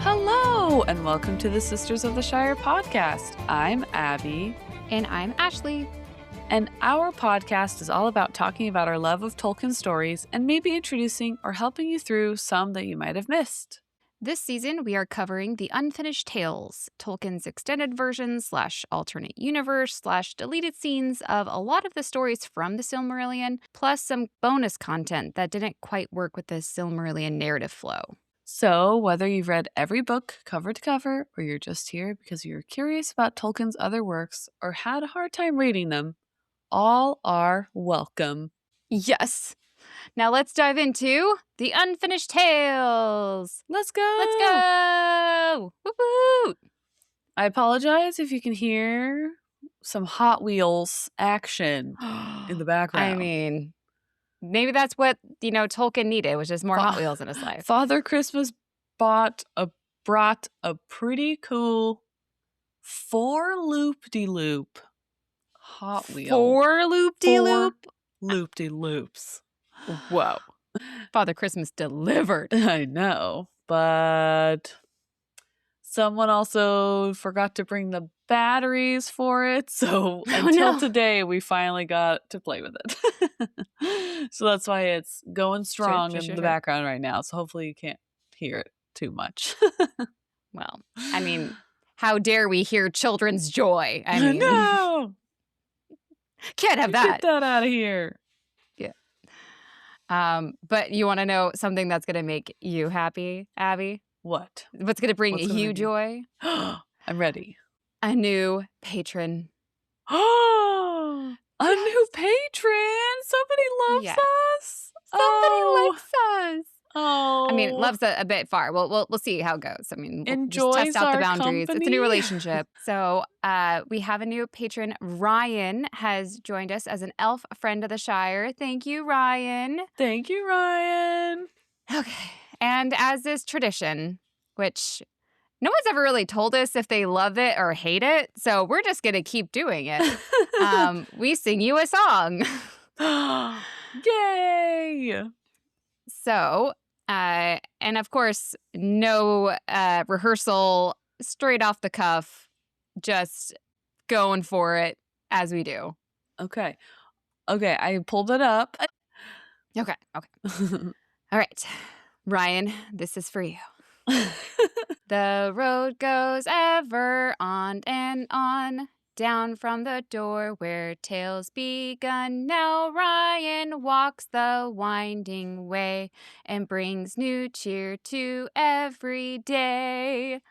Hello, and welcome to the Sisters of the Shire podcast. I'm Abby. And I'm Ashley. And our podcast is all about talking about our love of Tolkien stories and maybe introducing or helping you through some that you might have missed. This season, we are covering the Unfinished Tales, Tolkien's extended version / alternate universe / deleted scenes of a lot of the stories from the Silmarillion, plus some bonus content that didn't quite work with the Silmarillion narrative flow. So, whether you've read every book cover to cover, or you're just here because you're curious about Tolkien's other works or had a hard time reading them, all are welcome. Yes. Now let's dive into the Unfinished Tales. Let's go! Let's go! Woo-hoo! I apologize if you can hear some Hot Wheels action in the background. I mean, maybe that's what, Tolkien needed, was just more Hot Wheels in his life. Father Christmas brought a pretty cool 4-loop-de-loop Hot Wheel. 4-loop-de-loop? 4-loop-de-loops. Whoa. Father Christmas delivered. I know, but someone also forgot to bring the batteries for it, so until today we finally got to play with it. So that's why it's going strong in the background right now, so hopefully you can't hear it too much. Well, I mean, how dare we hear children's joy? I mean, no! Can't have that. Get that out of here. But you want to know something that's going to make you happy, Abby? What? What's going to bring you joy? I'm ready. A new patron. A new patron? Somebody loves us? Somebody likes us. Oh. I mean, love's a bit far. We'll see how it goes. I mean, we'll enjoys just test out our the boundaries. company. It's a new relationship. So we have a new patron. Ryan has joined us as an elf friend of the Shire. Thank you, Ryan. Thank you, Ryan. Okay. And as is tradition, which no one's ever really told us if they love it or hate it, so we're just going to keep doing it. We sing you a song. Yay! So, and of course, no rehearsal, straight off the cuff, just going for it as we do. Okay, I pulled it up. Okay. All right. Ryan, this is for you. The road goes ever on and on, down from the door where tales begun. Now Ryan walks the winding way and brings new cheer to every day.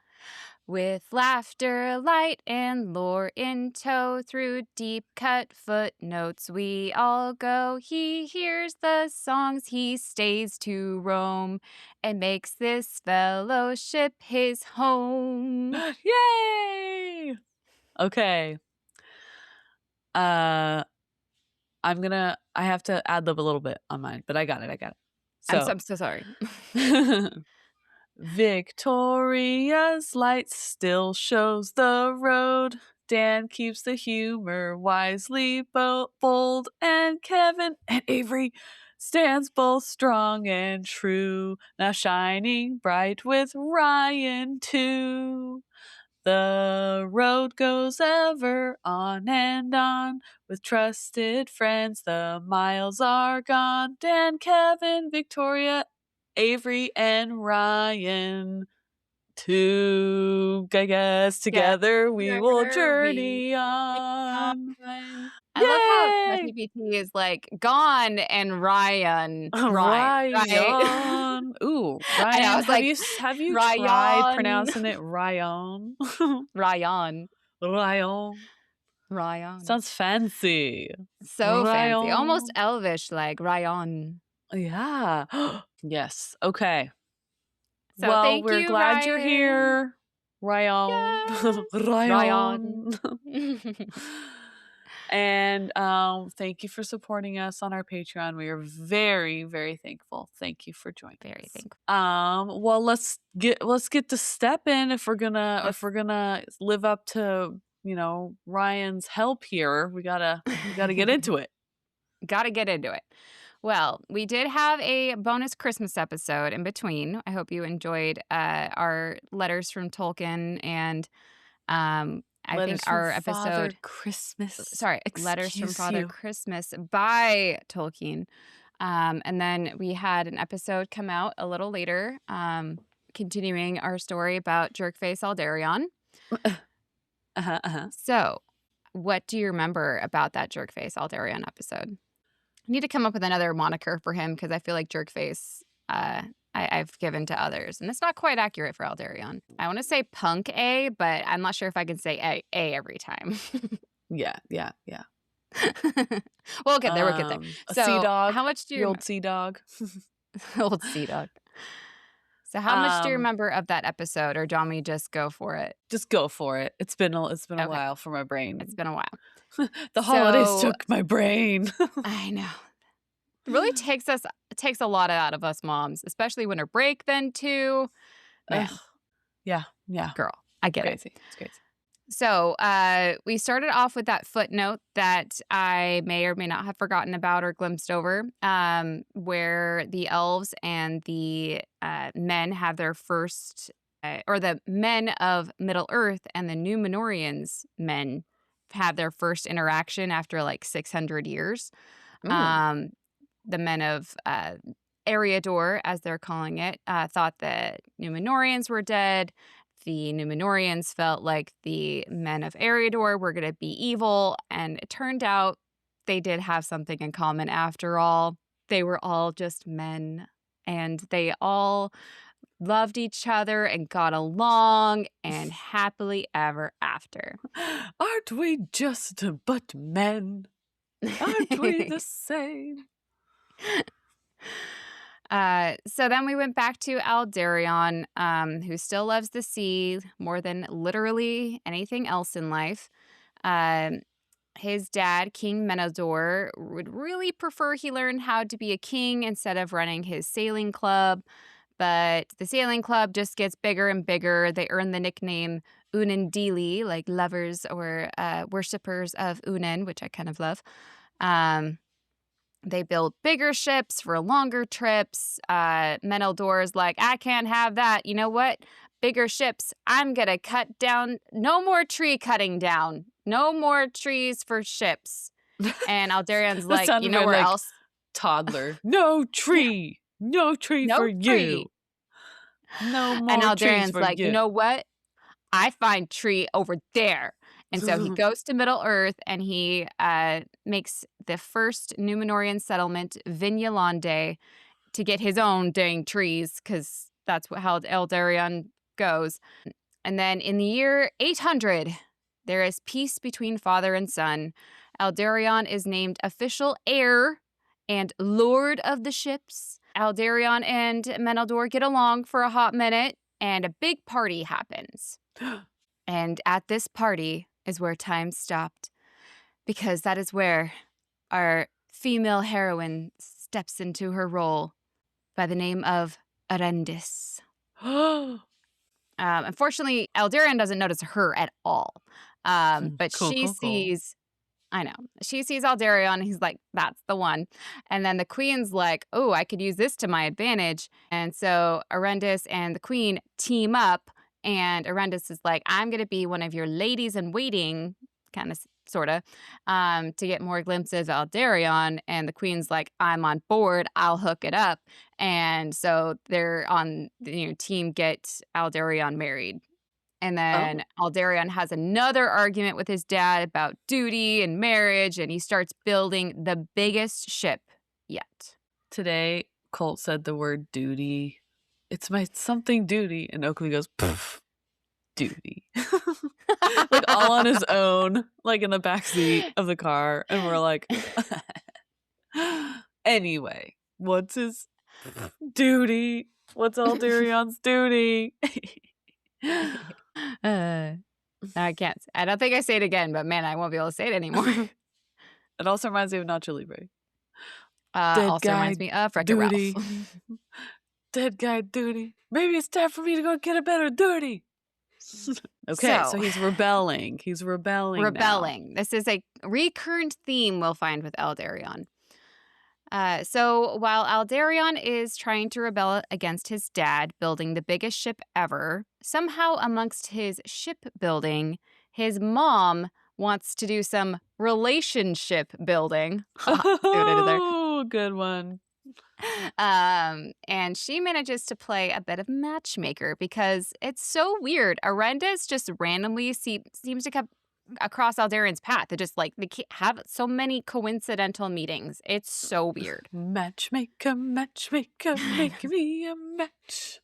With laughter, light, and lore in tow, through deep-cut footnotes we all go. He hears the songs, he stays to roam, and makes this fellowship his home. Yay! Okay. I have to ad-lib a little bit on mine, but I got it. So, I'm so sorry. Victoria's light still shows the road. Dan keeps the humor wisely bold, and Kevin and Avery stands both strong and true, now shining bright with Ryan too. The road goes ever on and on, with trusted friends the miles are gone. Dan, Kevin, Victoria, Avery, and Ryan. Together we will journey on. I love how E53 is like gone and Ryan. Ryan. Ooh, Ryan. I was have you Ryan. tried pronouncing it Ryan? Ryan. Sounds fancy. So fancy. Almost elvish, like Ryan. Yeah. Yes. Okay. So well, we're glad you're here, Ryan. Ryan. And thank you for supporting us on our Patreon. We are very, very thankful. Thank you for joining. Very thankful. Well, let's get to step in if we're gonna live up to Ryan's help here. We gotta get into it. Gotta get into it. Well, we did have a bonus Christmas episode in between. I hope you enjoyed our letters from Tolkien and I think Letters from our Father episode, Christmas. sorry, Letters from Excuse Father you. Christmas by Tolkien. And then we had an episode come out a little later, continuing our story about Jerkface Aldarion. Uh-huh, uh-huh. So, what do you remember about that Jerkface Aldarion episode? I need to come up with another moniker for him because I feel like Jerkface I've given to others. And it's not quite accurate for Aldarion. I want to say Punk A, but I'm not sure if I can say A every time. Yeah. We'll get there. We'll get there. A sea So, dog. how much do Your you old sea dog. old sea dog? So, how much do you remember of that episode, or do you want me to just go for it? Just go for it. It's been a Okay. while for my brain. It's been a while. The holidays So- took my brain. I know. It really takes a lot out of us moms, especially winter break then too. Man, Ugh. Yeah. girl, I get it. Crazy. It's crazy. So we started off with that footnote that I may or may not have forgotten about or glimpsed over, where the elves and the men have their first, or the men of Middle Earth and the Númenóreans men have their first interaction after like 600 years. The men of Eriador, as they're calling it, thought that Númenóreans were dead. The Númenóreans felt like the men of Eriador were going to be evil, and it turned out they did have something in common after all. They were all just men, and they all loved each other and got along and happily ever after. Aren't we just but men? Aren't we the same? So then we went back to Aldarion, who still loves the sea more than literally anything else in life. His dad, King Menador, would really prefer he learn how to be a king instead of running his sailing club. But the sailing club just gets bigger and bigger. They earn the nickname Unendili, like lovers or worshippers of Unen, which I kind of love. They build bigger ships for longer trips. Menaldor's like, I can't have that. You know what? Bigger ships. I'm going to cut down. No more tree cutting down. No more trees for ships. And Aldarion's like, you know where else? Toddler. No tree. No tree No for tree. you. No more And trees Aldarion's for like, you know what? I find tree over there. And so he goes to Middle Earth and he makes the first Númenórean settlement, Vignalande, to get his own dang trees, because that's how Aldarion goes. And then in the year 800, there is peace between father and son. Aldarion is named official heir and lord of the ships. Aldarion and Menaldor get along for a hot minute, and a big party happens. And at this party is where time stopped, because that is where our female heroine steps into her role by the name of Erendis. Unfortunately, Aldarion doesn't notice her at all, but she sees... I know. She sees Aldarion, and he's like, that's the one. And then the queen's like, oh, I could use this to my advantage. And so Erendis and the queen team up, and Erendis is like, I'm going to be one of your ladies in waiting, kind of, sort of, to get more glimpses of Aldarion. And the queen's like, I'm on board. I'll hook it up. And so they're on, team get Aldarion married. And then Aldarion has another argument with his dad about duty and marriage, and he starts building the biggest ship yet. Today, Colt said the word duty. It's my something duty. And Oakley goes, poof, duty. Like all on his own, like in the backseat of the car. And we're like, anyway, what's his duty? What's Aldarion's duty? I can't. I don't think I say it again, but man, I won't be able to say it anymore. It also reminds me of Nacho Libre. Also reminds me of Wreck-It duty. Ralph. Dead guy duty. Maybe it's time for me to go get a better duty. Okay, so he's rebelling. He's rebelling. Rebelling. Now. This is a recurrent theme we'll find with Aldarion. So while Aldarion is trying to rebel against his dad, building the biggest ship ever, somehow amongst his shipbuilding, his mom wants to do some relationship building. See what I did there? Oh, good one. And she manages to play a bit of matchmaker because it's so weird. Erendis just randomly seems to come across Aldarion's path. They just like have so many coincidental meetings. It's so weird. Matchmaker, matchmaker, make me a match.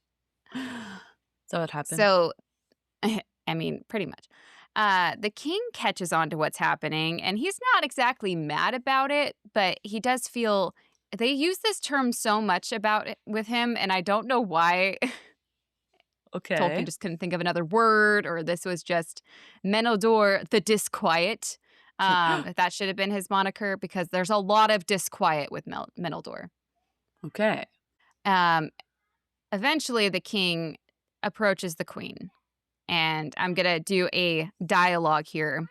So what happened? So, I mean, pretty much. The king catches on to what's happening, and he's not exactly mad about it, but he does feel they use this term so much about it with him, and I don't know why. Tolkien Okay. just couldn't think of another word, or this was just Menildor the Disquiet. That should have been his moniker because there's a lot of disquiet with Menildor. Okay. Um, Eventually, the king approaches the queen, and I'm going to do a dialogue here.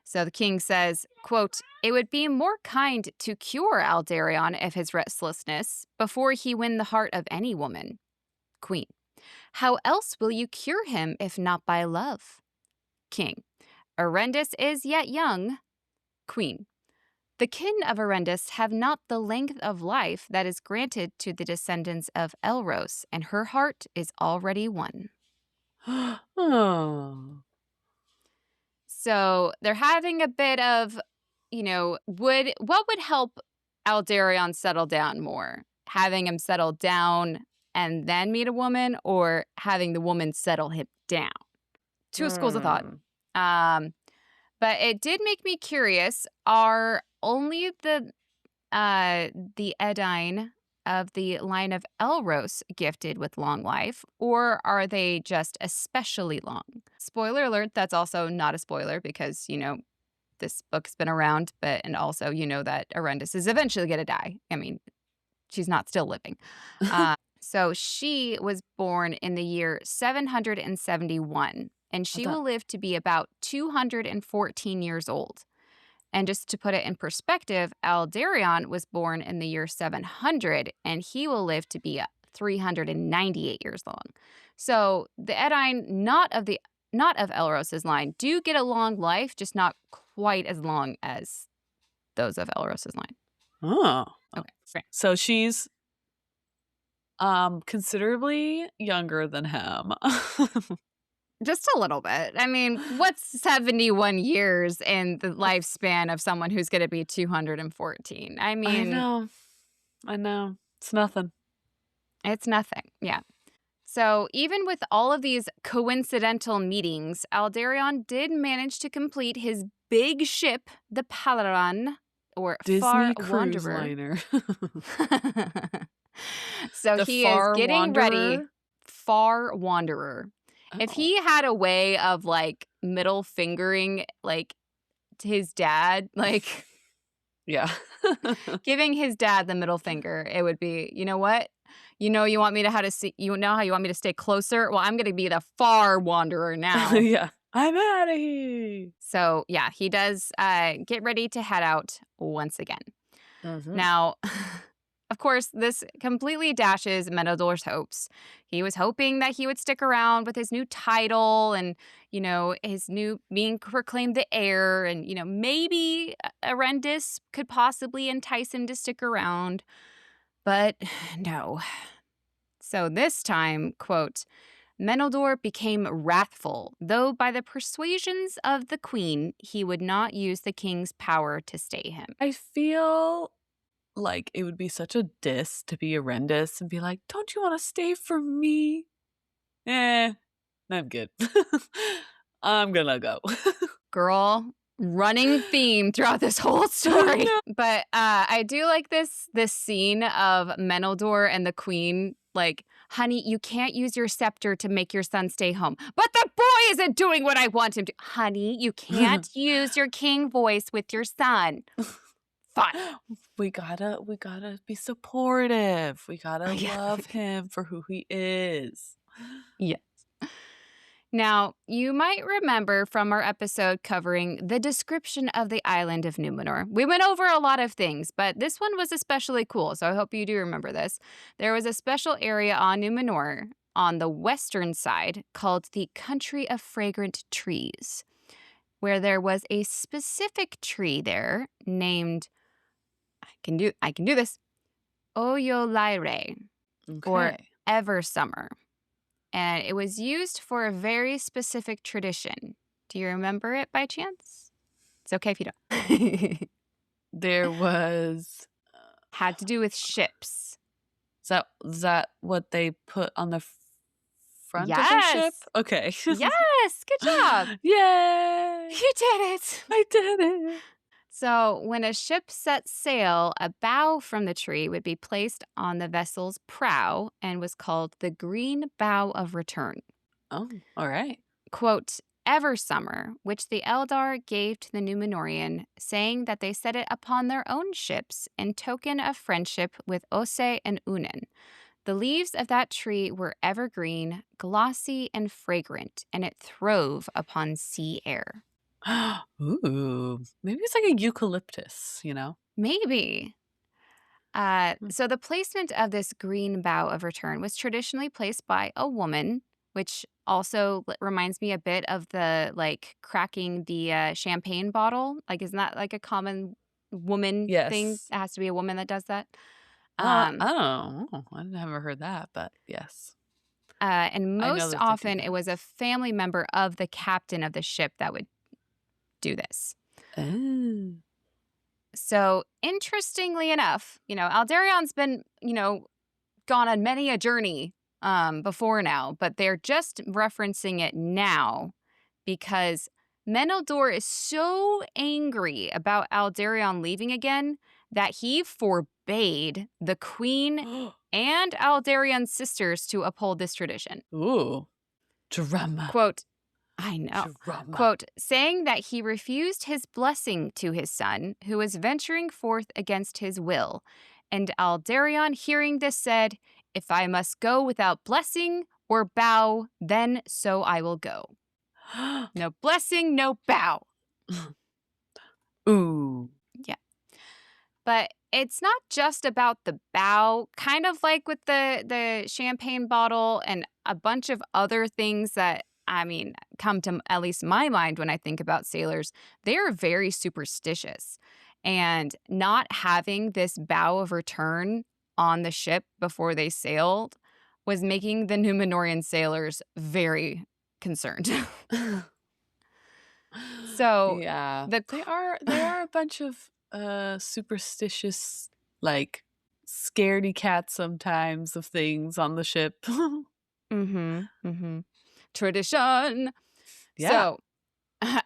So the king says, quote, "It would be more kind to cure Aldarion of his restlessness before he win the heart of any woman." Queen, "How else will you cure him if not by love?" King, "Erendis is yet young." Queen, "The kin of Erendis have not the length of life that is granted to the descendants of Elros, and her heart is already won." Oh. So they're having a bit of, what would help Aldarion settle down more? Having him settle down and then meet a woman, or having the woman settle him down? Two schools of thought. Hmm. Um, but it did make me curious. Are only the Edain of the line of Elros gifted with long life, or are they just especially long? Spoiler alert, that's also not a spoiler because, this book's been around, and also that Erendis is eventually going to die. I mean, she's not still living. So she was born in the year 771, and she will live to be about 214 years old. And just to put it in perspective, Aldarion was born in the year 700, and he will live to be 398 years long. So the Edain, not of Elros's line, do get a long life, just not quite as long as those of Elros's line. Oh. Okay, great. So she's considerably younger than him. Just a little bit. I mean, what's 71 years in the lifespan of someone who's going to be 214? I mean, I know. It's nothing. it's nothing. Yeah. So even with all of these coincidental meetings, Aldarion did manage to complete his big ship, the Palaran, or Disney Far cruise Wanderer. liner. So The he is Far getting ready. Wanderer? Far Wanderer. If Oh. he had a way of like middle fingering like his dad, like Yeah. giving his dad the middle finger, it would be, you know what? You want me to how to see, how you want me to stay closer? Well, I'm going to be the Far Wanderer now. Yeah. I'm out of here. So yeah, he does get ready to head out once again. Mhm. Now, of course, this completely dashes Menodor's hopes. He was hoping that he would stick around with his new title and, his new being proclaimed the heir. And, maybe Erendis could possibly entice him to stick around. But no. So this time, quote, Menildor became wrathful, though by the persuasions of the queen, he would not use the king's power to stay him. I feel like it would be such a diss to be Erendis and be like, don't you want to stay for me? I'm good. I'm gonna go. Girl, running theme throughout this whole story. But I do like this scene of Menildor and the queen like, honey, you can't use your scepter to make your son stay home. But the boy isn't doing what I want him to. Honey, you can't use your king voice with your son. Fine. We gotta be supportive. We gotta Yeah. love him for who he is. Yes. Now, you might remember from our episode covering the description of the island of Numenor. We went over a lot of things, but this one was especially cool, so I hope you do remember this. There was a special area on Numenor on the western side called the Country of Fragrant Trees, where there was a specific tree there named, I can do this, Oyolaire, or Okay. Eversummer. And it was used for a very specific tradition. Do you remember it by chance? It's okay if you don't. There was. Had to do with ships. Is that what they put on the front of their ship? Yes. Okay. Yes. Good job. Yay! You did it. I did it. So, when a ship set sail, a bough from the tree would be placed on the vessel's prow and was called the Green Bough of Return. Oh, all right. Quote, Eversummer, which the Eldar gave to the Númenórean, saying that they set it upon their own ships in token of friendship with Ose and Unen. The leaves of that tree were evergreen, glossy, and fragrant, and it throve upon sea air. Ooh, maybe it's like a eucalyptus, you know? Maybe. So the placement of this green bough of return was traditionally placed by a woman, which also reminds me a bit of the like cracking the champagne bottle. Like, isn't that like a common woman thing? Yes. It has to be a woman that does that. Oh, I never heard that, but yes. And I know most that they do often that. it was a family member of the captain of the ship that would do this. Oh. So interestingly enough, Aldarion's been, gone on many a journey before now, but they're just referencing it now because Meneldur is so angry about Aldarion leaving again that he forbade the queen and Aldarion's sisters to uphold this tradition. Ooh. Drama. Quote, I know. Drama. Quote, saying that he refused his blessing to his son, who was venturing forth against his will. And Aldarion, hearing this, said, If I must go without blessing or bow, then so I will go. No blessing, no bow. Ooh. Yeah. But it's not just about the bow, kind of like with the champagne bottle and a bunch of other things that, come to at least my mind when I think about sailors. They're very superstitious. And not having this bow of return on the ship before they sailed was making the Númenórean sailors very concerned. So yeah, the they are a bunch of superstitious, like scaredy cats sometimes of things on the ship. Tradition. Yeah. So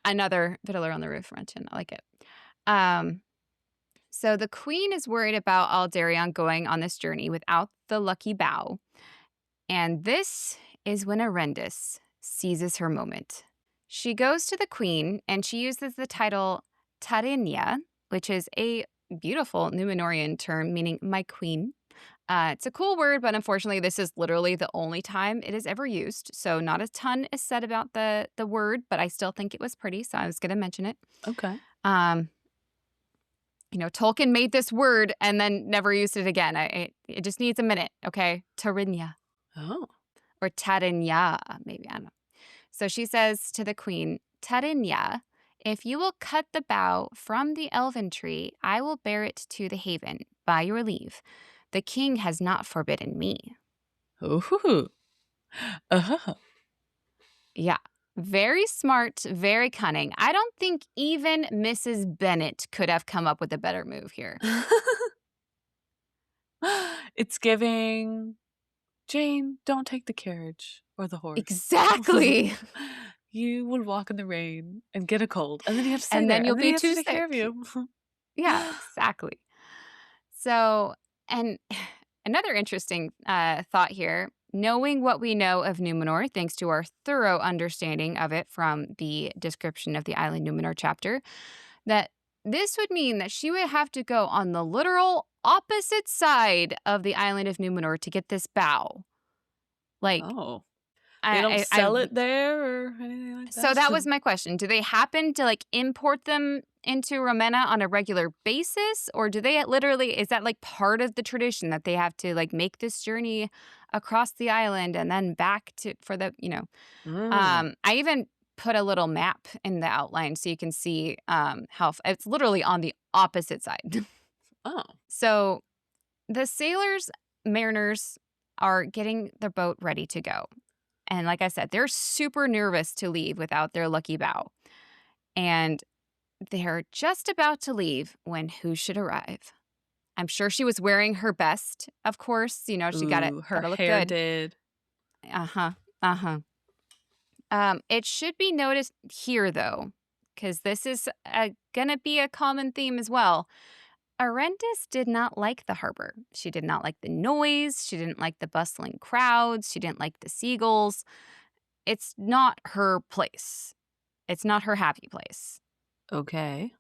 another Fiddler on the Roof mention. I like it. So the queen is worried about Aldarion going on this journey without the lucky bow. And this is when Erendis seizes her moment. She goes to the queen and she uses the title Tarinya, which is a beautiful Númenórean term meaning my queen. It's a cool word, but unfortunately, this is literally the only time it is ever used. So not a ton is said about the word, but I still think it was pretty, so I was going to mention it. Okay. Tolkien made this word and then never used it again. It just needs a minute, okay? Tarinya. Oh. Or Tarinya, maybe, I don't know. So she says to the queen, Tarinya, if you will cut the bough from the elven tree, I will bear it to the haven, by your leave. The king has not forbidden me. Ooh. Yeah. Very smart, very cunning. I don't think even Mrs. Bennet could have come up with a better move here. It's giving, Jane, don't take the carriage or the horse. Exactly. You will walk in the rain and get a cold, and then you have to stay And there, then you'll and be he has to too take care of sick. you. Yeah, exactly. So, and another interesting thought here, knowing what we know of Numenor, thanks to our thorough understanding of it from the description of the Island Numenor chapter, that this would mean that she would have to go on the literal opposite side of the Island of Numenor to get this bow. Like, Oh. They don't I sell it there or anything like so that? that was my question. Do they happen to like import them into Ravenna on a regular basis, or do they literally, is that like part of the tradition that they have to like make this journey across the island and then back to for the, Mm. I even put a little map in the outline so you can see it's literally on the opposite side. Oh. So the sailors, mariners are getting their boat ready to go. And like I said, they're super nervous to leave without their lucky bow. And they're just about to leave when who should arrive? I'm sure she was wearing her best, of course. She got Ooh, her to look hair good. did. Uh-huh. Uh-huh. It should be noticed here, though, because this is going to be a common theme as well. Erendis did not like the harbor. She did not like the noise. She didn't like the bustling crowds. She didn't like the seagulls. It's not her place. It's not her happy place. Okay.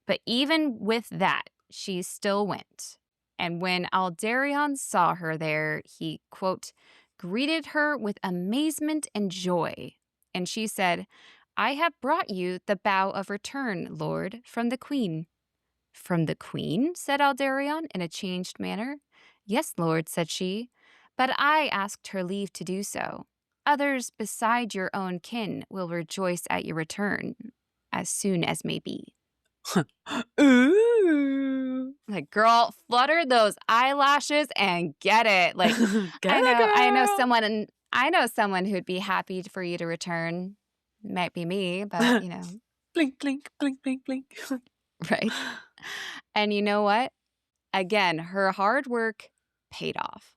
But even with that, she still went. And when Aldarion saw her there, he, quote, greeted her with amazement and joy. And she said, I have brought you the bow of return, Lord, from the Queen. From the Queen? Said Aldarion in a changed manner. Yes, Lord, said she, but I asked her leave to do so. Others beside your own kin will rejoice at your return, as soon as may be. Ooh. Like, girl, flutter those eyelashes and get it. Like, Get I it, know, girl. I know someone who'd be happy for you to return. Might be me, but Blink, blink, blink, blink, blink. right. And you know what? Again, her hard work paid off.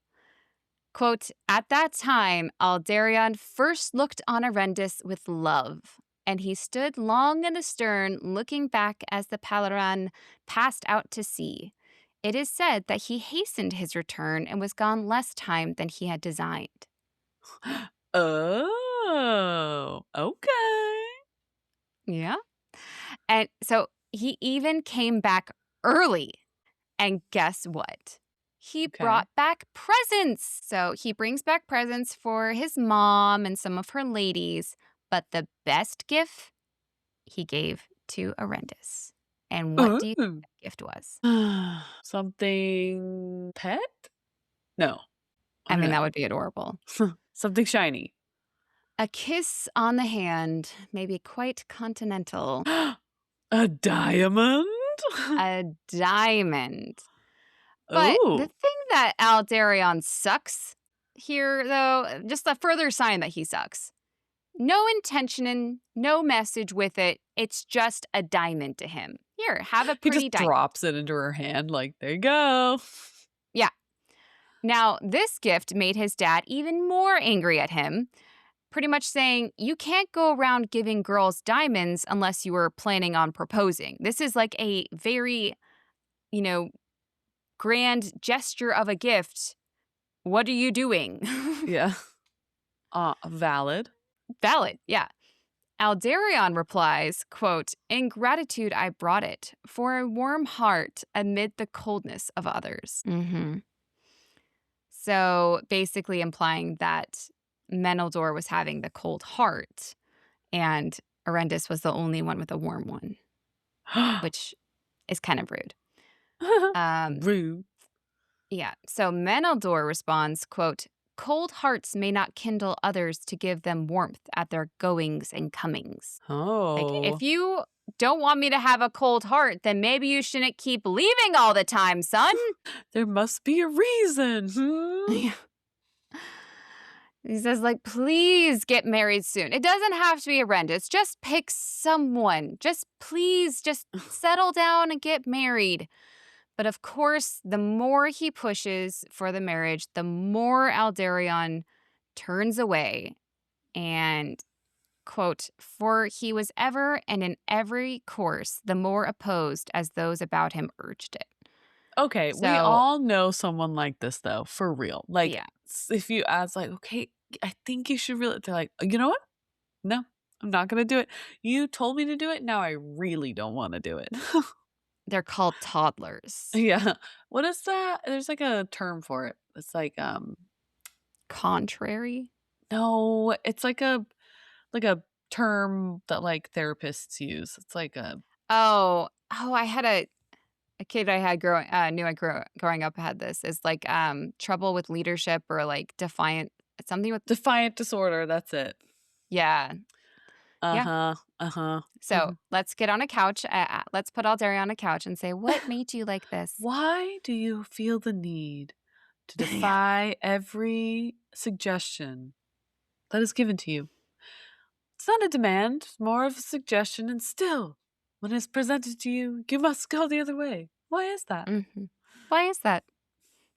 Quote, at that time, Aldarion first looked on Erendis with love, and he stood long in the stern, looking back as the Palaran passed out to sea. It is said that he hastened his return and was gone less time than he had designed. Oh, okay. Yeah. And so he even came back early. And guess what? He Okay. brought back presents. So he brings back presents for his mom and some of her ladies. But the best gift he gave to Erendis. And what do you Ooh. think that gift was? Something pet? No, I I don't mean, that know. would be adorable. Something shiny. A kiss on the hand, maybe quite continental. A diamond? A diamond. But the Oh. thing that Aldarion sucks here, though, just a further sign that he sucks. No intention and no message with it. It's just a diamond to him. Here, have a He pretty just diamond. drops it into her hand like, there you go. Yeah. Now, this gift made his dad even more angry at him, pretty much saying, you can't go around giving girls diamonds unless you were planning on proposing. This is like a very, you know, grand gesture of a gift. What are you doing? Yeah. Valid. Valid, yeah. Aldarion replies, quote, in gratitude I brought it, for a warm heart amid the coldness of others. Mm-hmm. So basically implying that Meneldur was having the cold heart and Erendis was the only one with a warm one, which is kind of rude. Um, Rude. yeah. So Meneldur responds, quote, cold hearts may not kindle others to give them warmth at their goings and comings. Like, Oh. if you don't want me to have a cold heart, then maybe you shouldn't keep leaving all the time, son. There must be a reason. Yeah. He says, like, please get married soon. It doesn't have to be Erendis. Just pick someone. Just settle down and get married. But of course, the more he pushes for the marriage, the more Aldarion turns away and, quote, for he was ever and in every course the more opposed as those about him urged it. Okay, we So, all know someone like this though, for real. Like, yeah, if you ask, like, okay, I think you should really, they're like, you know what? No, I'm not gonna do it. You told me to do it. Now I really don't want to do it. they're called toddlers. Yeah. What is that? There's like a term for it. It's like, Contrary. No, it's like a term that like therapists use. It's like a I had a kid I had growing up had this. Is like, trouble with leadership or, like, defiant something with defiant disorder. That's it. yeah. Yeah. Uh-huh. Uh-huh. So, let's get on a couch, let's put Aldari on a couch and say, "What made you like this?" Why do you feel the need to Yeah. defy every suggestion that is given to you? It's not a demand, it's more of a suggestion, and still, when it's presented to you, you must go the other way. Why is that? Mhm. Why is that?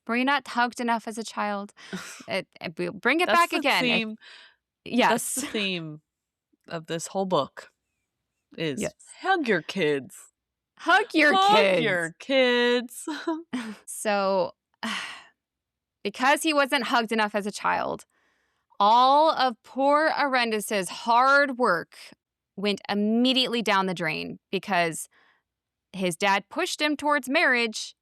Were you not hugged enough as a child? We'll bring it That's back the again if theme. That's the yes. theme of this whole book is Yes. hug your kids. Hug your Hug kids. your kids. So, because he wasn't hugged enough as a child, all of poor Erendis's hard work went immediately down the drain because his dad pushed him towards marriage.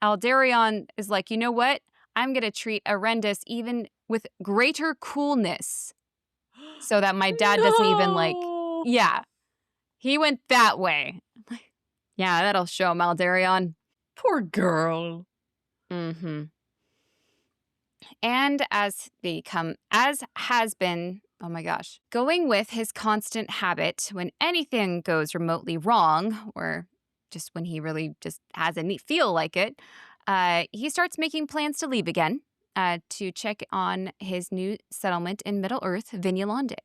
Aldarion is like, you know what? I'm going to treat Erendis even with greater coolness so that my dad doesn't even like, No. yeah, he went that way. Yeah, that'll show him, Aldarion. Poor girl. Mm-hmm. And as has been, oh my gosh, going with his constant habit when anything goes remotely wrong, or just when he really just has a neat feel like it, he starts making plans to leave again to check on his new settlement in Middle Earth, Vinulande.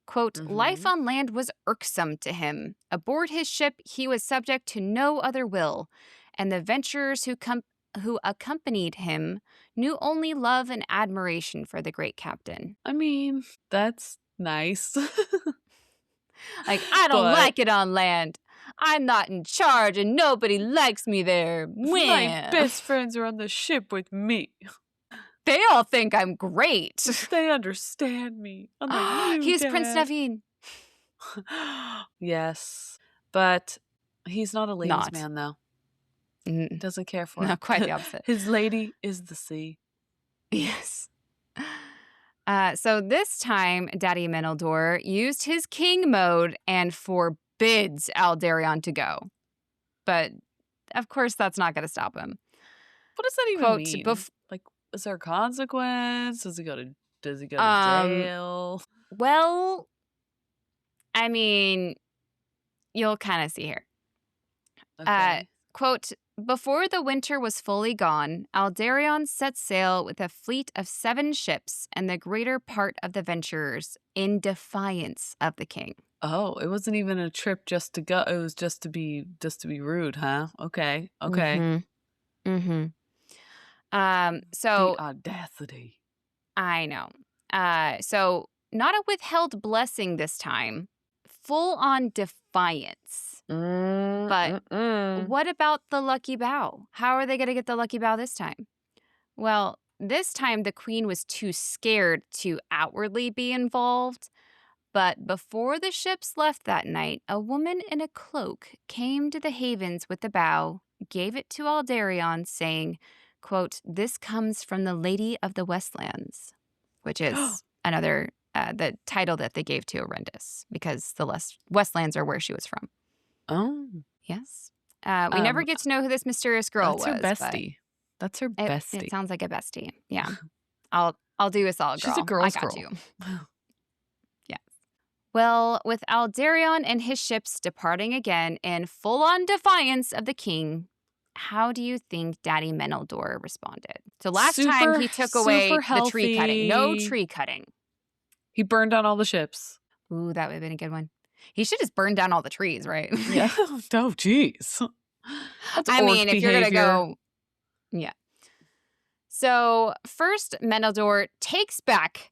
Quote, life Mm-hmm. on land was irksome to him. Aboard his ship, he was subject to no other will, and the venturers who accompanied him knew only love and admiration for the great captain. I mean, that's nice. Like, I don't But like it on land. I'm not in charge and nobody likes me there. my Mwah. best friends are on the ship with me. They all think I'm great. They understand me, unlike you, He's Prince Dad. Naveen. Yes, but he's not a ladies' Not. man, though. Mm, Doesn't care for no, her. quite the opposite. His lady is the sea. Yes. So this time, Daddy Menildor used his king mode and forbids Aldarion to go. But of course, that's not going to stop him. What does that even Quote, mean? Like, is there a consequence? Does he go to um, jail? well, I mean, you'll kind of see here. Uh, Okay. quote, before the winter was fully gone, Aldarion set sail with a fleet of 7 ships and the greater part of the venturers in defiance of the king. Oh, it wasn't even a trip just to go. It was just to be rude, huh? Okay. Okay. Mm-hmm. Mm-hmm. The So audacity. I know. So not a withheld blessing this time, full on defiance. But Mm-mm. what about the lucky bow? How are they going to get the lucky bow this time? Well, this time the queen was too scared to outwardly be involved. But before the ships left that night, a woman in a cloak came to the havens with the bow, gave it to Aldarion, saying, quote, this comes from the Lady of the Westlands, which is another, the title that they gave to Erendis, because the Westlands are where she was from. Oh. Yes. We never get to know who this mysterious girl That's her was, but bestie. That's her it bestie. sounds like a bestie. Yeah. I'll do us all, girl. She's a girl's I got girl. you. Yeah. Well, with Aldarion and his ships departing again in full-on defiance of the king, how do you think Daddy Menildor responded? So last time he took away super the tree cutting. No healthy. tree cutting. He burned down all the ships. Ooh, that would have been a good one. He should just burn down all the trees, right? Yeah. Oh, jeez. That's I orc mean, if you're behavior. going to go... Yeah. So first, Menildor takes back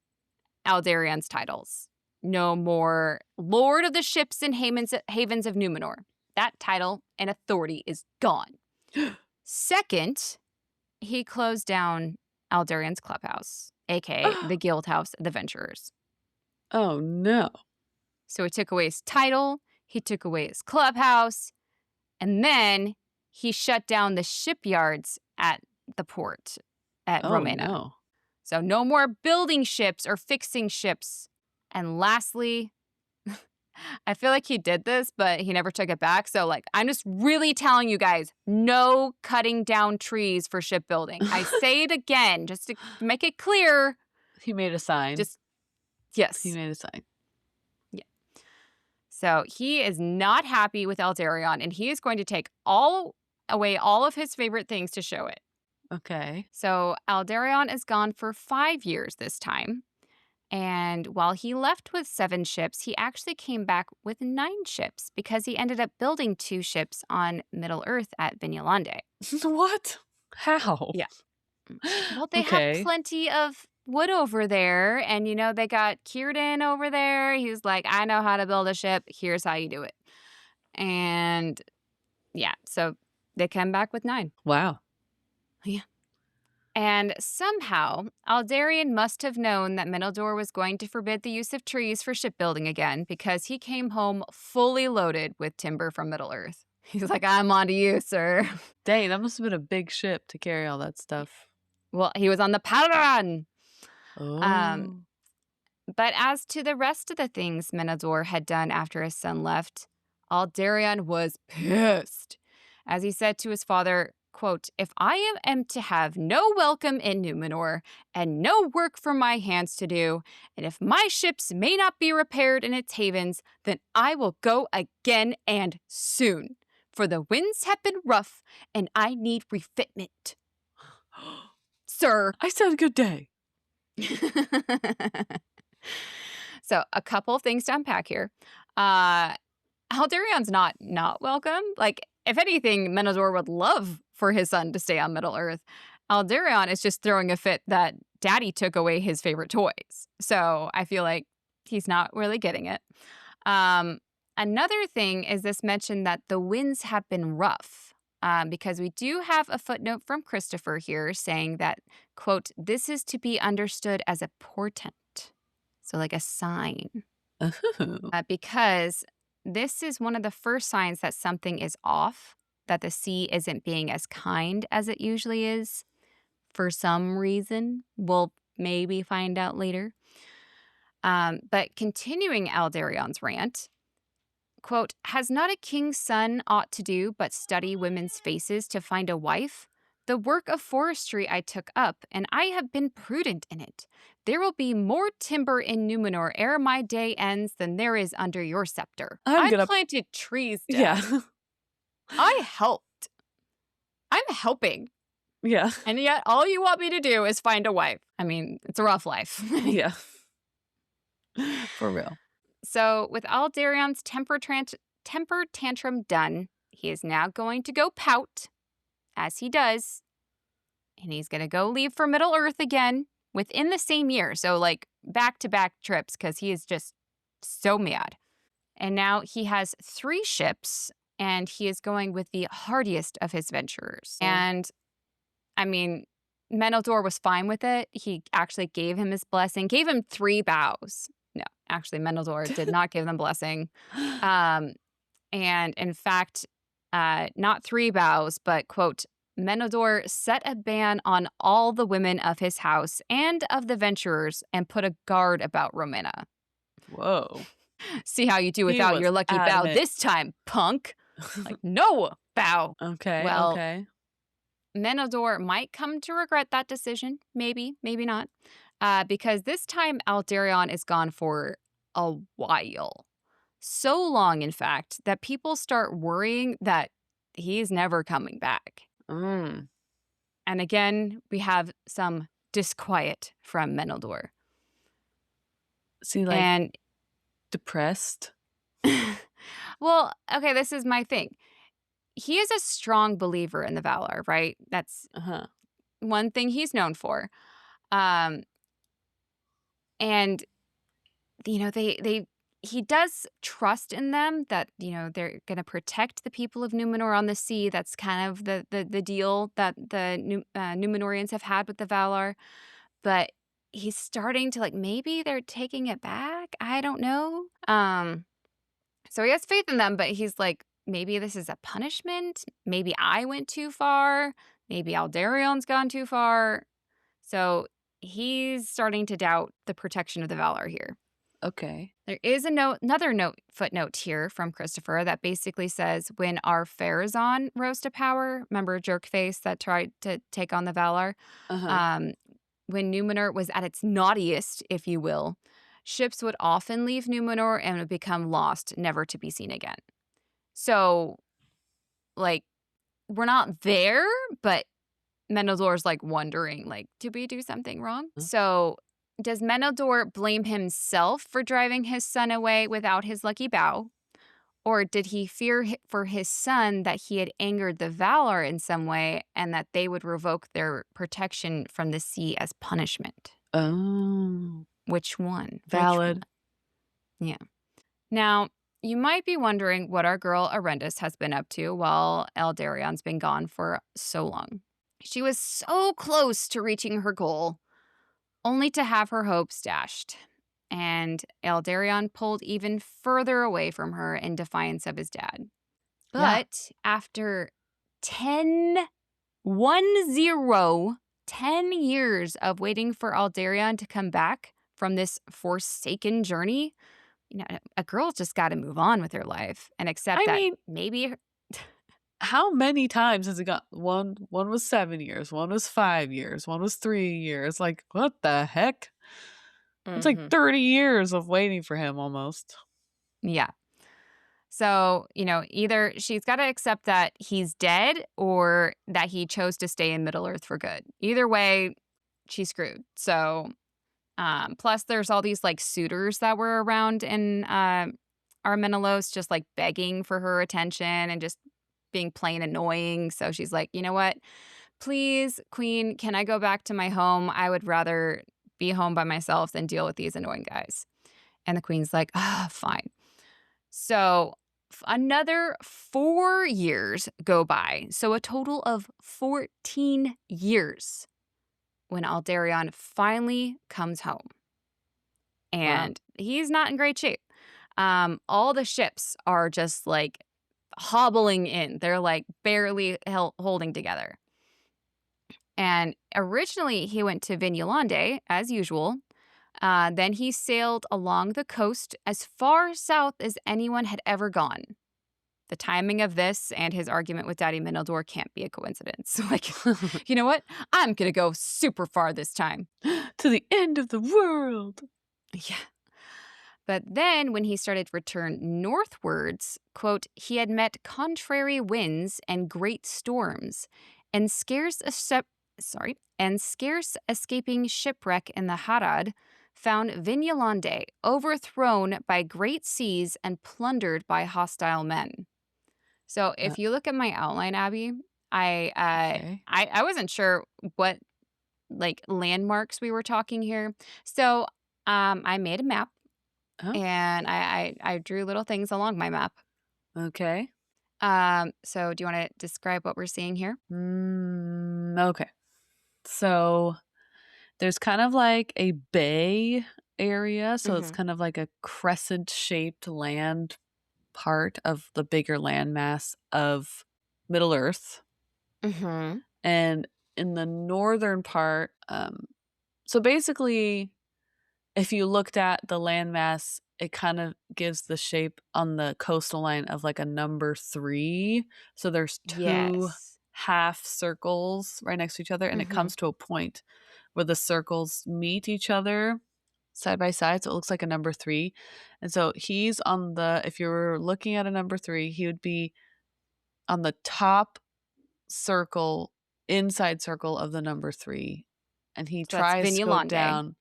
Aldarion's titles. No more Lord of the Ships and Havens of Numenor. That title and authority is gone. Second, he closed down Aldarion's clubhouse, aka the Guild House of the Venturers. Oh, no. So he took away his title, he took away his clubhouse, and then he shut down the shipyards at the port at Romena. No. So no more building ships or fixing ships. And lastly, I feel like he did this, but he never took it back. So, like, I'm just really telling you guys, no cutting down trees for shipbuilding. I say it again, just to make it clear. He made a sign. Yes. He made a sign. Yeah. So he is not happy with Aldarion, and he is going to take away all of his favorite things to show it. Okay. So Aldarion is gone for 5 years this time. And while he left with 7 ships, he actually came back with 9 ships because he ended up building 2 ships on Middle Earth at Vinyalande. What? How? Yeah. Well, they have plenty of wood over there, and they got Kierden over there. He's like, I know how to build a ship. Here's how you do it. And yeah, so they come back with 9. Wow. Yeah. And somehow, Aldarion must have known that Meneldur was going to forbid the use of trees for shipbuilding again because he came home fully loaded with timber from Middle-earth. He's like, I'm on to you, sir. Dang, that must have been a big ship to carry all that stuff. Well, he was on the Paladin. Oh. But as to the rest of the things Meneldur had done after his son left, Aldarion was pissed. As he said to his father, quote, if I am to have no welcome in Numenor and no work for my hands to do, and if my ships may not be repaired in its havens, then I will go again and soon. For the winds have been rough and I need refitment. Sir. I said good day. So a couple of things to unpack here. Aldarion's not welcome. Like, if anything, Meneldur would love for his son to stay on Middle-earth. Aldarion is just throwing a fit that Daddy took away his favorite toys. So I feel like he's not really getting it. Another thing is this mention that the winds have been rough. Because we do have a footnote from Christopher here saying that, quote, this is to be understood as a portent. So like a sign. Because this is one of the first signs that something is off, that the sea isn't being as kind as it usually is. For some reason, we'll maybe find out later. But continuing Aldarion's rant, quote, has not a king's son aught to do but study women's faces to find a wife? The work of forestry I took up, and I have been prudent in it. There will be more timber in Numenor ere my day ends than there is under your scepter. I planted trees down. Yeah. I helped. I'm helping. Yeah. And yet all you want me to do is find a wife. I mean, it's a rough life. Yeah. For real. So with Aldarion's temper tantrum done, he is now going to go pout, as he does, and he's going to go leave for Middle-earth again within the same year. So, like, back-to-back trips, because he is just so mad. And now he has 3 ships, and he is going with the hardiest of his venturers. And, I mean, Meneldur was fine with it. He actually gave him his blessing, gave him 3 bows. No, actually, Meneldur did not give them blessing. And, in fact, not 3 bows, but, quote, Meneldur set a ban on all the women of his house and of the venturers and put a guard about Rowena. Whoa. See how you do without your lucky bow this time, punk. Like, no bow. Okay, well, okay. Meneldur might come to regret that decision. Maybe, maybe not. Because this time Aldarion is gone for a while. So long, in fact, that people start worrying that he's never coming back. And again, we have some disquiet from Meneldur. See, like, and depressed? Well, okay, this is my thing. He is a strong believer in the Valar, right? That's one thing he's known for. And, he does trust in them that, they're going to protect the people of Numenor on the sea. That's kind of the deal that the Numenorians have had with the Valar. But he's starting to, maybe they're taking it back. I don't know. So he has faith in them, but he's like, maybe this is a punishment. Maybe I went too far. Maybe Aldarion's gone too far. So he's starting to doubt the protection of the Valar here. Okay. There is footnote here from Christopher that basically says when our Pharazôn rose to power, remember Jerkface that tried to take on the Valar? Uh-huh. When Numenor was at its naughtiest, if you will, ships would often leave Numenor and would become lost, never to be seen again. So, like, we're not there, but Menelor's, like, wondering, like, did we do something wrong? Huh? So, does Menelor blame himself for driving his son away without his lucky bow? Or did he fear for his son that he had angered the Valar in some way and that they would revoke their protection from the sea as punishment? Oh. Which one? Valid. Yeah. Now, you might be wondering what our girl Erendis has been up to while Aldarion's been gone for so long. She was so close to reaching her goal, only to have her hopes dashed. And Aldarion pulled even further away from her in defiance of his dad. Yeah. But after 10 years of waiting for Aldarion to come back from this forsaken journey, you know, a girl's just got to move on with her life and accept I that mean, maybe how many times has it got? One was 7 years, one was 5 years, one was 3 years. Like, what the heck? It's like 30 years of waiting for him almost. Yeah. So, you know, either she's got to accept that he's dead or that he chose to stay in Middle-earth for good. Either way, she's screwed. So, plus there's all these like suitors that were around in Armenelos just like begging for her attention and just being plain annoying. So she's like, you know what? Please, Queen, can I go back to my home? I would rather be home by myself than deal with these annoying guys. And the Queen's like, fine. So another 4 years go by. So a total of 14 years when Aldarion finally comes home. And he's not in great shape. All the ships are just like hobbling in. They're like barely holding together. And originally he went to Vignalande, as usual. Then he sailed along the coast as far south as anyone had ever gone. The timing of this and his argument with Daddy Menelor can't be a coincidence. Like, you know what? I'm going to go super far this time. To the end of the world. Yeah. But then when he started to return northwards, quote, he had met contrary winds and great storms, and scarce escaping shipwreck in the Harad, found Vignalande overthrown by great seas and plundered by hostile men. So if you look at my outline, Abby, I wasn't sure what like landmarks we were talking here. So I made a map and I drew little things along my map. Okay. So do you want to describe what we're seeing here? Okay. So there's kind of like a bay area. So it's kind of like a crescent-shaped land part of the bigger landmass of Middle-earth. And in the northern part, so basically, if you looked at the landmass, it kind of gives the shape on the coastal line of like a number 3. So there's two half circles right next to each other, and it comes to a point where the circles meet each other side by side, so it looks like a number 3. And so he's on the, if you were looking at a number 3, he would be on the top circle, inside circle of the number 3, and he tries to go down,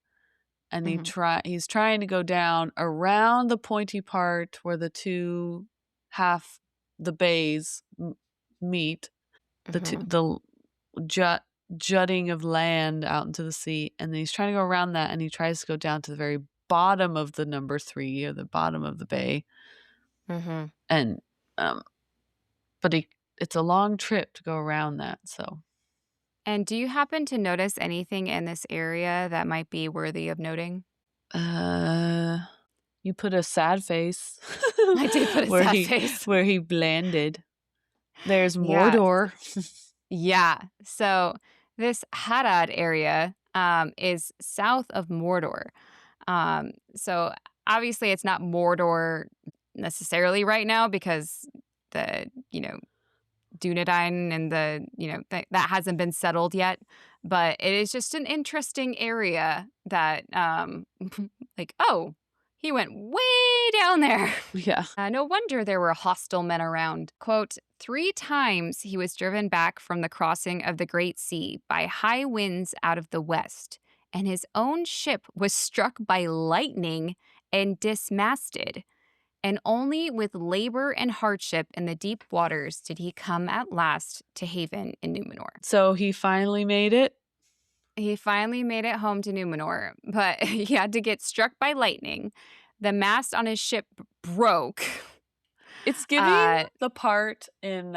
and he's trying to go down around the pointy part where the two the bays meet, the jutting of land out into the sea, and then he's trying to go around that, and he tries to go down to the very bottom of the number 3 or the bottom of the bay. And but it's a long trip to go around that. So, and do you happen to notice anything in this area that might be worthy of noting? You put a sad face. I did put a sad face where he landed. There's Mordor. Yeah. So this Harad area, is south of Mordor. So obviously it's not Mordor necessarily right now because the, Dunedain and that hasn't been settled yet. But it is just an interesting area that, oh, he went way down there. Yeah. No wonder there were hostile men around. Quote, 3 times he was driven back from the crossing of the Great Sea by high winds out of the west, and his own ship was struck by lightning and dismasted. And only with labor and hardship in the deep waters did he come at last to haven in Numenor. So he finally made it. He finally made it home to Numenor, but he had to get struck by lightning. The mast on his ship broke. It's giving the part in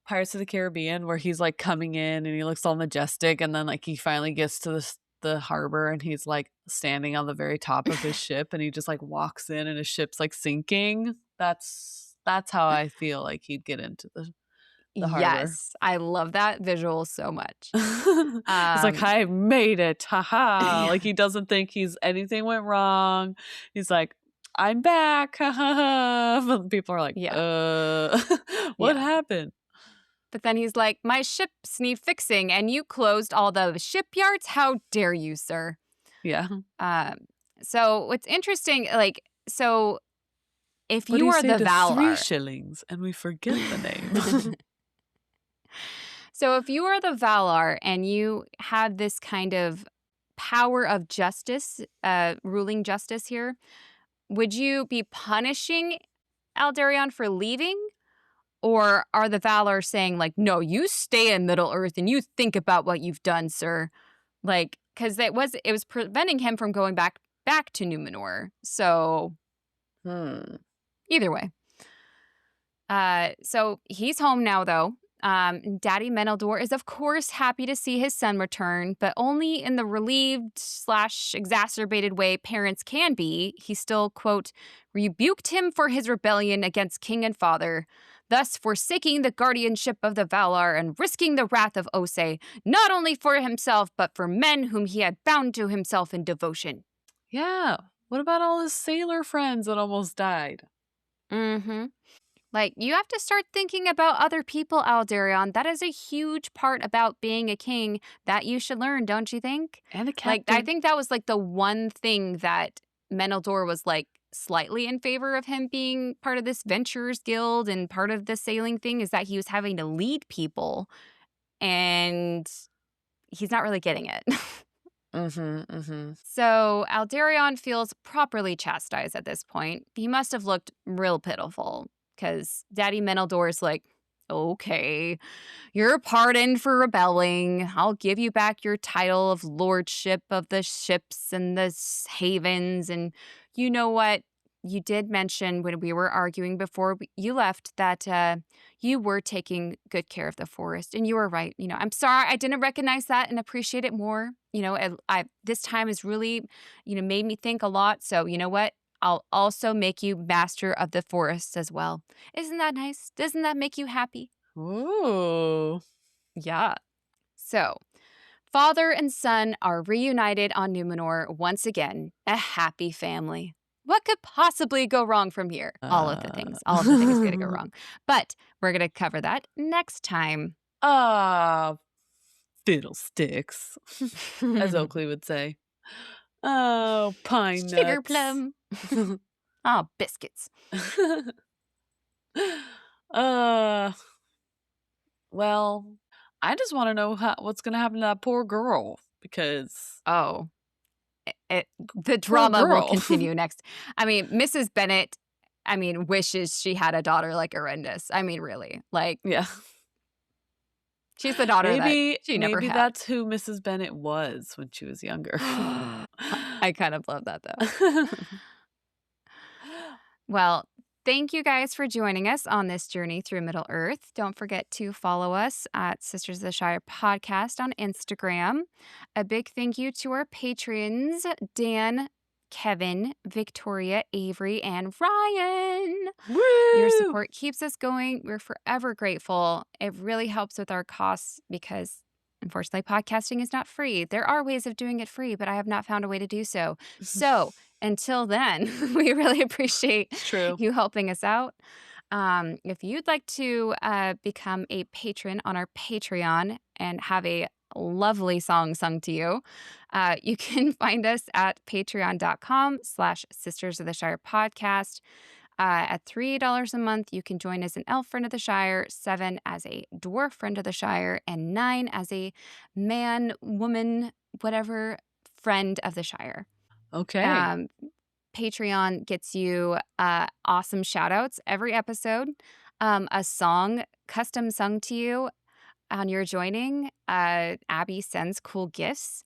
Pirates of the Caribbean where he's like coming in and he looks all majestic, and then like he finally gets to the harbor and he's like standing on the very top of his ship and he just like walks in and his ship's like sinking. That's how I feel like he'd get into the harbor. Yes, I love that visual so much. He's like, I made it, haha. Like he doesn't think anything went wrong. He's like, I'm back, haha. But people are like, what happened? But then he's like, my ships need fixing and you closed all the shipyards? How dare you, sir? Yeah. So what's interesting, so if you are the Valar... 3 shillings and we forget the name. So if you are the Valar and you have this kind of power of justice, ruling justice here, would you be punishing Aldarion for leaving? Or are the Valar saying, like, no, you stay in Middle-earth and you think about what you've done, sir? Like, because it was preventing him from going back to Numenor. So, either way. So he's home now, though. Daddy Meneldur is, of course, happy to see his son return, but only in the relieved/exacerbated way parents can be. He still, quote, rebuked him for his rebellion against king and father, thus forsaking the guardianship of the Valar and risking the wrath of Ose, not only for himself, but for men whom he had bound to himself in devotion. Yeah. What about all his sailor friends that almost died? Mm-hmm. Like, you have to start thinking about other people, Aldarion. That is a huge part about being a king that you should learn, don't you think? And a captain. Like, I think that was, like, the one thing that Meneldur was, like, slightly in favor of him being part of this Ventures Guild and part of the sailing thing is that he was having to lead people, and he's not really getting it. So Aldarion feels properly chastised at this point. He must have looked real pitiful. Because Daddy Meneldore's like, okay, you're pardoned for rebelling. I'll give you back your title of lordship of the ships and the havens. And you know what? You did mention when we were arguing before you left that you were taking good care of the forest. And you were right. I'm sorry I didn't recognize that and appreciate it more. This time has really, made me think a lot. So you know what? I'll also make you master of the forest as well. Isn't that nice? Doesn't that make you happy? Ooh. Yeah. So, father and son are reunited on Numenor once again, a happy family. What could possibly go wrong from here? All of the things going to go wrong. But we're going to cover that next time. Fiddlesticks, as Oakley would say. Oh, pine nuts. Sugar plum. Oh, biscuits. Well, I just want to know what's going to happen to that poor girl because... Oh, the drama will continue next. I mean, Mrs. Bennet, wishes she had a daughter like Erendis. Really. Yeah. She's the daughter that she never had. Maybe that's who Mrs. Bennet was when she was younger. I kind of love that, though. Well, thank you guys for joining us on this journey through Middle-earth. Don't forget to follow us at Sisters of the Shire podcast on Instagram. A big thank you to our patrons, Dan, Kevin, Victoria, Avery, and Ryan. Woo! Your support keeps us going. We're forever grateful. It really helps with our costs because Unfortunately, podcasting is not free. There are ways of doing it free, but I have not found a way to do so. So until then, we really appreciate It's true. you helping us out. If you'd like to become a patron on our Patreon and have a lovely song sung to you, you can find us at patreon.com/Sisters of the Shire podcast. At $3 a month, you can join as an elf friend of the Shire, 7 as a dwarf friend of the Shire, and 9 as a man, woman, whatever friend of the Shire. Okay. Um, Patreon gets you awesome shout outs every episode, a song custom sung to you on your joining. Abby sends cool gifts.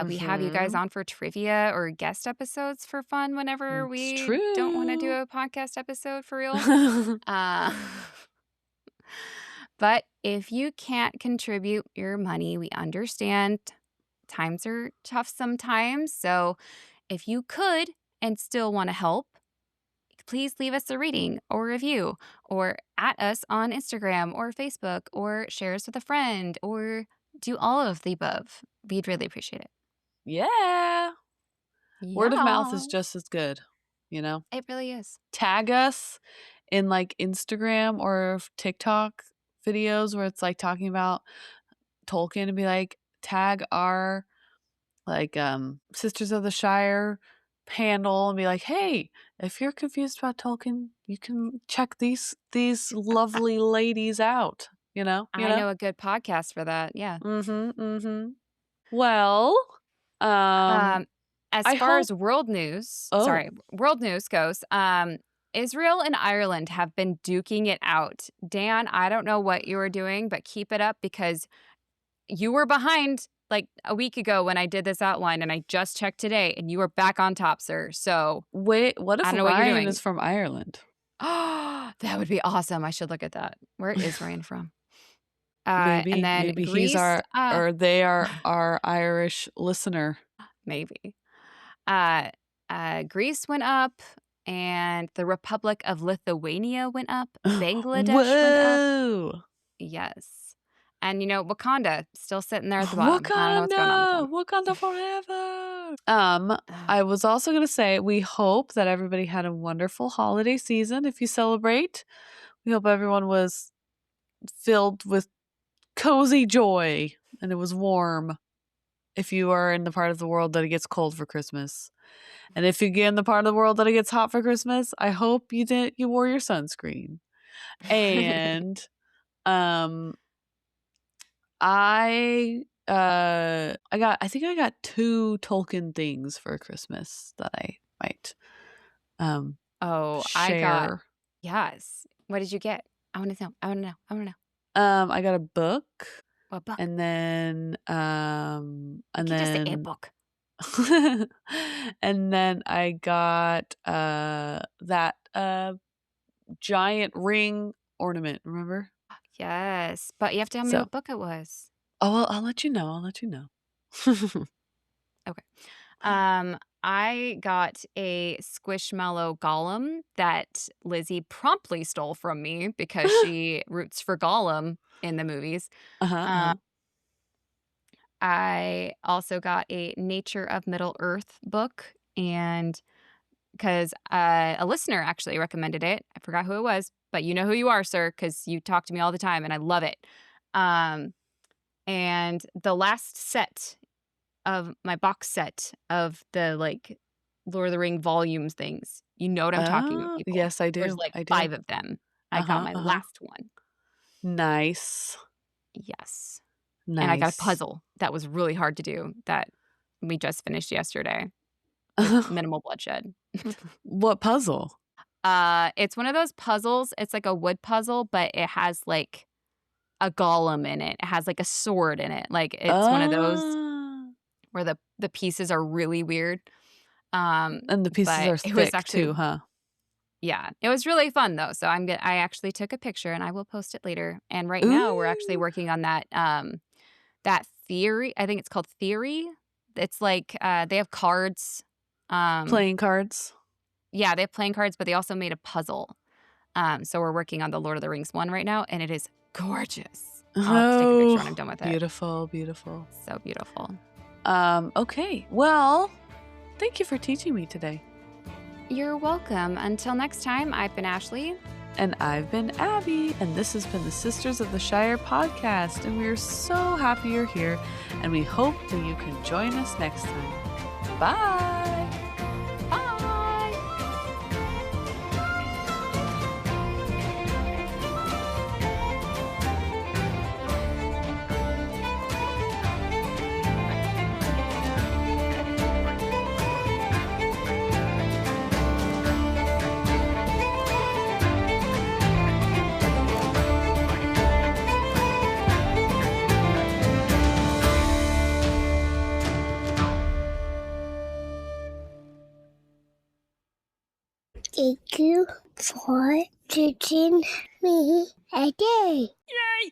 We have you guys Mm-hmm. on for trivia or guest episodes for fun whenever It's we don't want to do true. a podcast episode for real. Uh, but if you can't contribute your money, we understand times are tough sometimes. So if you could and still want to help, please leave us a rating or review or at us on Instagram or Facebook or share us with a friend or do all of the above. We'd really appreciate it. Yeah. Word of mouth Yeah, is just as good, you know? it really is. Tag us in like Instagram or TikTok videos where it's like talking about Tolkien and be like, tag our like Sisters of the Shire handle and be like, hey, if you're confused about Tolkien, you can check these lovely ladies out. You know? You I know? know a good podcast for that. Yeah. Mm-hmm. Mm-hmm. Well, um, Um, as I far hope as world news, oh, sorry, world news goes, Israel and Ireland have been duking it out. Dan, I don't know what you were doing, but keep it up because you were behind like a week ago when I did this outline and I just checked today and you were back on top, sir. So wait, what I if don't know what you're Ryan doing. is from Ireland? Oh, that would be awesome. I should look at that. Where is Ryan from? And Maybe, then maybe he's Greece, our or they are our Irish listener. maybe. Uh, Greece went up, and the Republic of Lithuania went up. Bangladesh went up. Whoa! Yes. And, Wakanda still sitting there at the bottom. I don't know what's going on with Wakanda! them. Wakanda forever! Uh, I was also gonna say we hope that everybody had a wonderful holiday season if you celebrate. We hope everyone was filled with cozy joy and it was warm if you are in the part of the world that it gets cold for Christmas. And if you get in the part of the world that it gets hot for Christmas, I hope you wore your sunscreen. And um I think I got 2 Tolkien things for Christmas that I might oh, I got, share. yes. What did you get? I want to know. I want to know. I want to know. I got a book What book? and then You and can just say a then book. and then I got that giant ring ornament, remember? Yes. But you have to tell me So, what book it was. oh, well, I'll let you know. I'll let you know. Okay. I got a Squishmallow Gollum that Lizzie promptly stole from me because she roots for Gollum in the movies. Uh-huh, Uh, uh-huh. I also got a Nature of Middle Earth book, and because a listener actually recommended it. I forgot who it was, but you know who you are, sir, because you talk to me all the time, and I love it. Um, and the last set of my box set of the, like, Lord of the Ring volumes things. You know what I'm talking about, Oh, people. yes, I There's, do. like, I do. 5 of them. I got Uh-huh, my uh-huh. last one. Nice. Yes. And I got a Nice. puzzle that was really hard to do that we just finished yesterday with minimal bloodshed. What puzzle? It's one of those puzzles, it's like a wood puzzle, but it has, like, a golem in it. It has, like, a sword in it. Like, it's one of those Ah. where the pieces are really weird. And the pieces But are it was thick actually too, huh? yeah, it was really fun though. So I actually took a picture and I will post it later. And right now we're actually Ooh. working on that theory. I think it's called Theory. It's like they have cards. Um Playing cards. yeah, they have playing cards, but they also made a puzzle. So we're working on the Lord of the Rings one right now and it is gorgeous. I'll have to take a picture when I'm done with it. Beautiful, beautiful. So beautiful. Okay. Well, thank you for teaching me today. You're welcome. Until next time, I've been Ashley. And I've been Abby, and this has been the Sisters of the Shire podcast, and we are so happy you're here, and we hope that you can join us next time. Bye! Bye! Thank you for teaching me a day. Yay!